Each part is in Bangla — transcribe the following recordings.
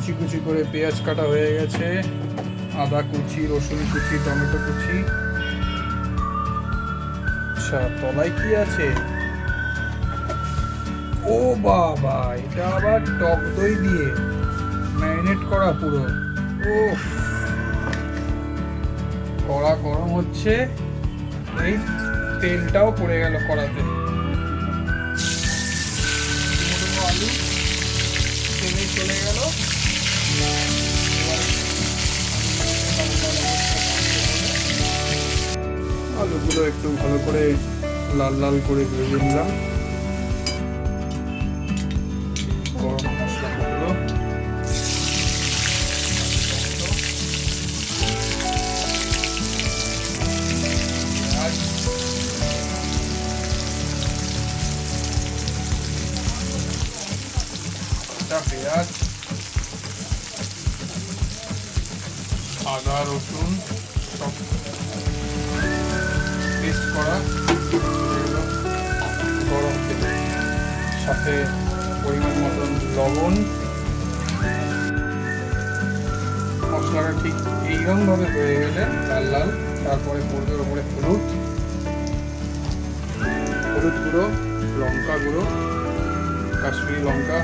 কুচি কুচি করে পেঁয়াজ কাটা হয়ে গেছে, আদা কুচি, রসুন কুচি, টমেটো কুচি। আচ্ছা, তলায় কি আছে? ও বাবা, এটা আবার টক দই দিয়ে ম্যারিনেট করা পুরো। ও, কড়া গরম হচ্ছে, এই তেলটাও পড়ে গেল কড়াতে। আলু তেলে চলে গেল। আলুগুলো একটু ভালো করে লাল লাল করে ভেজে নিলাম। গরম মশলাগুলো পেঁয়াজ, আদা রসুন সব পেস্ট করা গরম তেল, সাথে পরিমাণ মতন লবণ। মশলাটা ঠিক এইরকমভাবে হয়ে গেলে লাল লাল, তারপরে পড়বে ওপরে হলুদ গুঁড়ো, লঙ্কা গুঁড়ো, কাশ্মীরি লঙ্কা,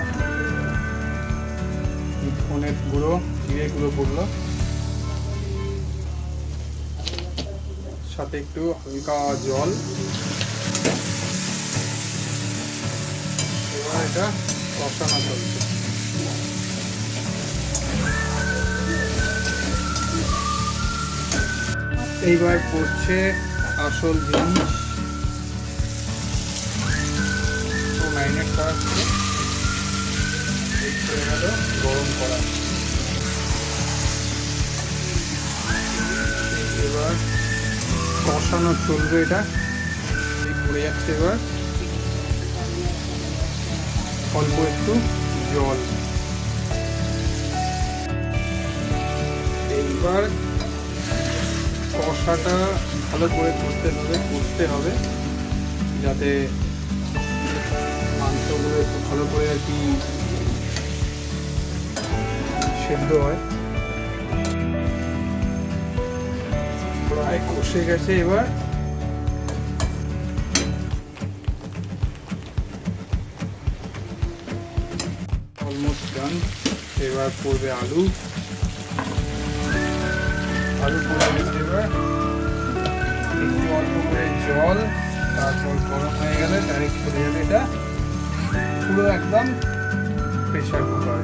ধনের গুঁড়ো, জিরে গুঁড়ো পড়লো, সাথে একটু হালকা জল। এবার এটা কষানো চলছে। এইবার পড়ছে আসল জিনিস, ম্যারিনেট করা ছিল, হয়ে গেল গরম করা। এবার কষানো চলবে, এটা পড়ে যাচ্ছে। এবার অল্প একটু জল। এইবার কষাটা ভালো করে কষতে হবে যাতে মাংসগুলো একটু ভালো করে আর কি সেদ্ধ হয়। প্রায় কষে গেছে, এবার অলমোস্ট ডান। এবার পড়বে আলু পড়ে গেছে। এবার একটু অল্প করে জল, তারপর গরম হয়ে গেলে ডাইরেক্ট চলে যাবে এটা পুরো একদম প্রেসার কুকার।